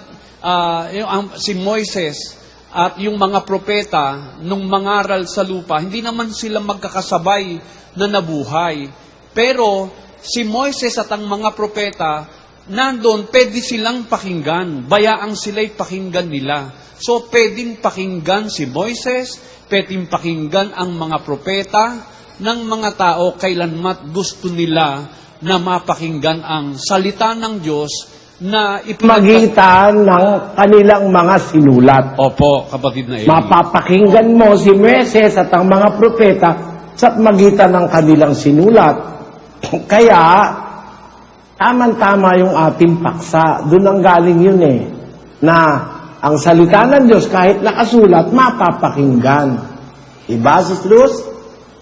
si Moises at yung mga propeta nung mangaral sa lupa, hindi naman sila magkakasabay na nabuhay. Pero si Moises at ang mga propeta, nandun, pwede silang pakinggan. Bayaang sila'y pakinggan nila. So, pwedeng pakinggan si Moises, pwedeng pakinggan ang mga propeta ng mga tao kailanmat gusto nila na mapakinggan ang salita ng Diyos na
Magitan ng kanilang mga sinulat.
Opo, kapatid na Eli.
Mapapakinggan mo si Moises at ang mga propeta sa magitan ng kanilang sinulat. Kaya, tama-tama yung ating paksa. Doon ang galing yun na ang salita ng Diyos kahit nakasulat, mapapakinggan. Diba, Sis Luz?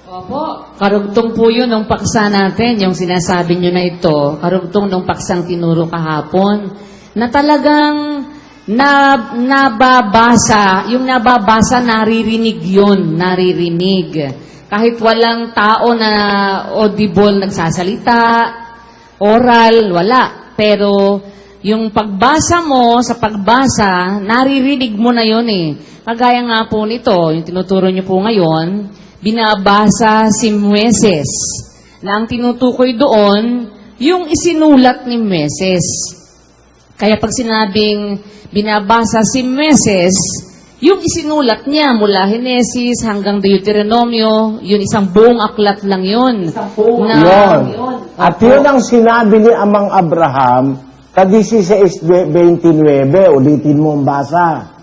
Opo, karugtong po yun ng paksa natin, yung sinasabi nyo na ito, karugtong ng paksang tinuro kahapon, na talagang nababasa, yung nababasa, naririnig yun, naririnig. Kahit walang tao na audible nagsasalita, oral, wala. Pero yung pagbasa mo, sa pagbasa, naririnig mo na yun Kagaya nga po nito, yung tinuturo nyo po ngayon, binabasa si Moises. Na ang tinutukoy doon, yung isinulat ni Moises. Kaya pag sinabing binabasa si Moises, yung isinulat niya mula Henesis hanggang Deuteronomio, yun isang buong aklat lang yun.
Yun. At yun ang sinabi ni Amang Abraham sa 16:29. Ulitin mo ang basa.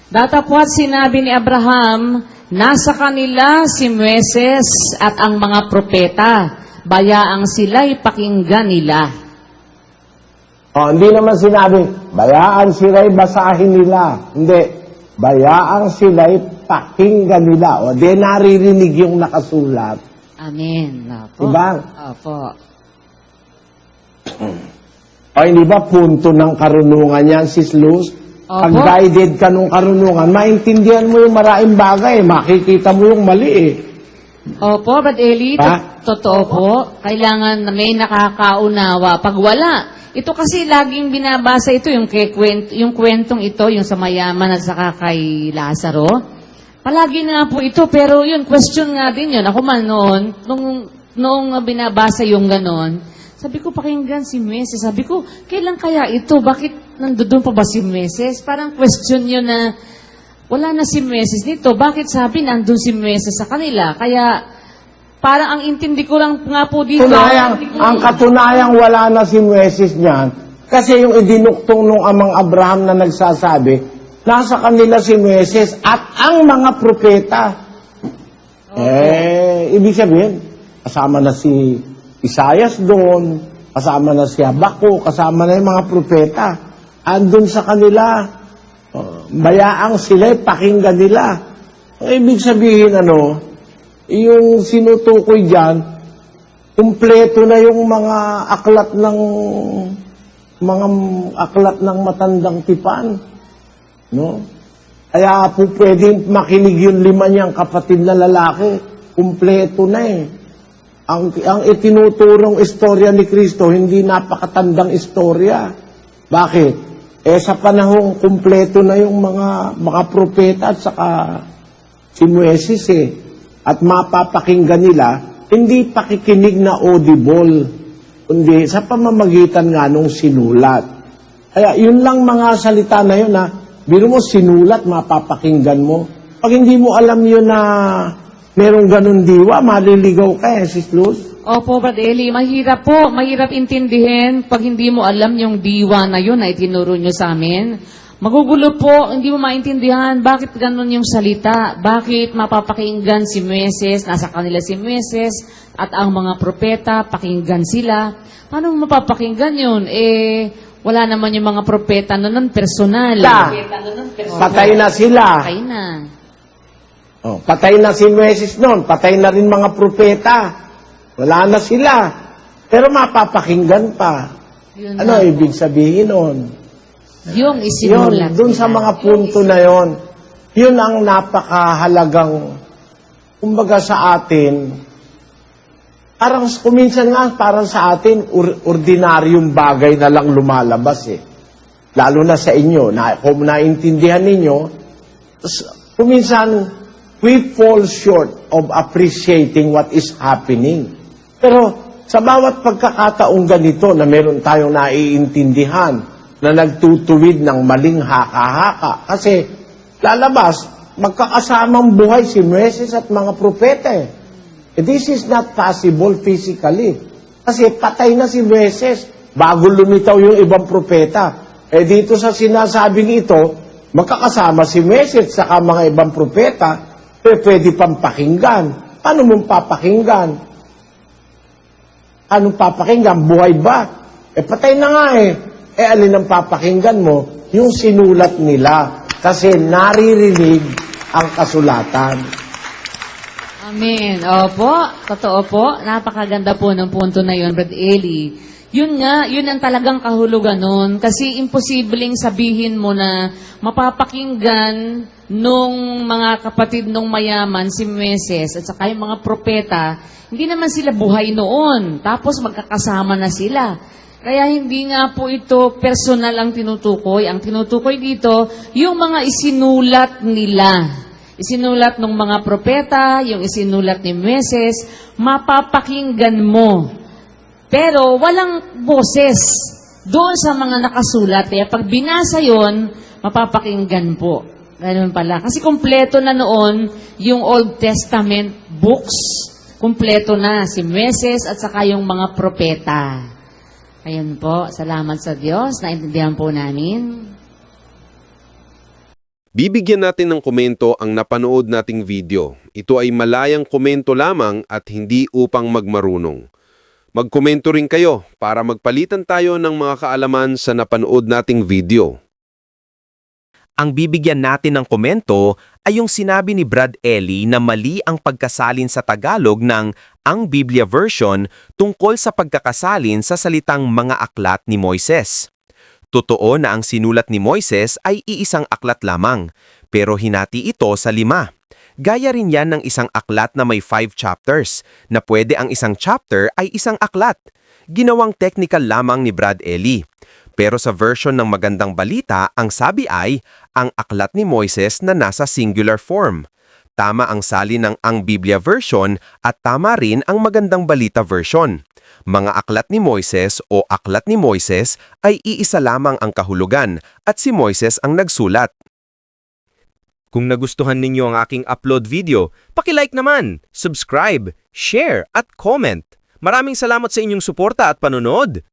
Datapwat sinabi ni Abraham, nasa kanila si Moises at ang mga propeta, bayaang sila'y pakinggan nila.
Hindi naman sinabi, bayaan sila'y basahin nila. Hindi. Bayaang sila'y pakinggan nila. Di naririnig yung nakasulat.
Amen. Opo.
Diba?
Opo.
Hindi ba punto ng karunungan yan, Sis Luz?
Opo.
Pag guided ka nung karunungan, maintindihan mo yung maraming bagay. Makikita mo yung mali
Opo, Brad Eli,
Ha?
totoo po. Kailangan na may nakakaunawa. Pag wala, ito kasi laging binabasa ito, yung kwentong ito, yung sa mayaman at saka kay Lazaro. Palagi na po ito, pero yun, question nga din yun. Ako man noong binabasa yung ganon, sabi ko, pakinggan si Moises. Sabi ko, kailan kaya ito? Bakit nandoon pa ba si Moises? Parang question yun na, wala na si Moises dito. Bakit sabi nandun si Moises sa kanila? Kaya, parang ang intindi ko lang nga po dito.
Ang katunayang wala na si Moises niyan, kasi yung idinuktong nung Amang Abraham na nagsasabi, nasa kanila si Moises at ang mga propeta. Ibig sabihin, kasama na si Isaias doon, kasama na si Habakkuk, kasama na yung mga propeta. Andun sa kanila, bayaang sila'y pakinggan nila. Ibig sabihin, yung sinutukoy dyan, kumpleto na yung mga aklat ng matandang tipan. No? Kaya po pwedeng makinig yung 5 niyang kapatid na lalaki. Kumpleto na Ang itinuturong istorya ni Kristo, hindi napakatandang istorya. Bakit? Sa panahong kumpleto na yung mga propeta at saka si Moises At mapapakinggan nila, hindi pakikinig na audible, kundi sa pamamagitan nga nung sinulat. Kaya yun lang mga salita na yun biro mo sinulat, mapapakinggan mo. Pag hindi mo alam yun na merong ganun diwa, maliligaw ka Sis Luz.
Opo, Brad Eli, mahirap po. Mahirap intindihin pag hindi mo alam yung diwa na yun na itinuro nyo sa amin. Magugulo po, hindi mo maintindihan bakit ganun yung salita, bakit mapapakinggan si Moises, nasa kanila si Moises, at ang mga propeta, pakinggan sila. Paano mo mapapakinggan yun? Wala naman yung mga propeta noon personal.
Patay na sila.
Patay na.
Oh, patay na si Moises noon, patay na rin mga propeta. Wala na sila. Pero mapapakinggan pa.
Yun
Ano
na po.
ibig sabihin noon?
Yung isinulat.
Yun, dun sa
nila.
mga punto na yon, yun ang napakahalagang, kumbaga sa atin, parang kuminsan nga, parang sa atin, ordinaryong bagay na lang lumalabas eh. Lalo na sa inyo, kung naintindihan ninyo, kuminsan, we fall short of appreciating what is happening. Pero sa bawat pagkakataong ganito na meron tayong naiintindihan, na nagtutuwid ng maling haka-haka. Kasi lalabas, magkakasamang buhay si Moises at mga propeta eh. This is not possible physically. Kasi patay na si Moises bago lumitaw yung ibang propeta. Dito sa sinasabing ito, magkakasama si Moises saka mga ibang propeta, pwede pang pakinggan. Paano mong papakinggan? Anong papakinggan? Buhay ba? Patay na nga eh. Alin ang papakinggan mo? Yung sinulat nila. Kasi naririnig ang kasulatan.
Amen. Opo, totoo po. Napakaganda po ng punto na yun, Brad Eli. Yun nga, yun ang talagang kahulugan nun. Kasi imposibleng sabihin mo na mapapakinggan nung mga kapatid nung mayaman, si Moises, at saka yung mga propeta, hindi naman sila buhay noon. Tapos magkakasama na sila. Kaya hindi nga po ito personal ang tinutukoy. Ang tinutukoy dito, yung mga isinulat nila. Isinulat ng mga propeta, yung isinulat ni Moises, mapapakinggan mo. Pero walang boses doon sa mga nakasulat. Kaya pag binasa yon, mapapakinggan po. Ganun pala. Kasi kumpleto na noon yung Old Testament books. Kumpleto na si Moises at saka yung mga propeta. Ayun po, salamat sa Diyos. Naintindihan po namin.
Bibigyan natin ng komento ang napanood nating video. Ito ay malayang komento lamang at hindi upang magmarunong. Magkomento rin kayo para magpalitan tayo ng mga kaalaman sa napanood nating video.
Ang bibigyan natin ng komento ay yung sinabi ni Brad Eli na mali ang pagkasalin sa Tagalog ng Ang Biblia Version tungkol sa pagkakasalin sa salitang mga aklat ni Moises. Totoo na ang sinulat ni Moises ay iisang aklat lamang, pero hinati ito sa 5. Gaya rin yan ng isang aklat na may 5 chapters, na pwede ang isang chapter ay isang aklat. Ginawang technical lamang ni Brad Eli. Pero sa version ng Magandang Balita, ang sabi ay ang aklat ni Moises na nasa singular form. Tama ang salin ng Ang Biblia Version at tama rin ang Magandang Balita Version. Mga aklat ni Moises o aklat ni Moises ay iisa lamang ang kahulugan at si Moises ang nagsulat. Kung nagustuhan ninyo ang aking upload video, paki-like naman, subscribe, share at comment. Maraming salamat sa inyong suporta at panonood.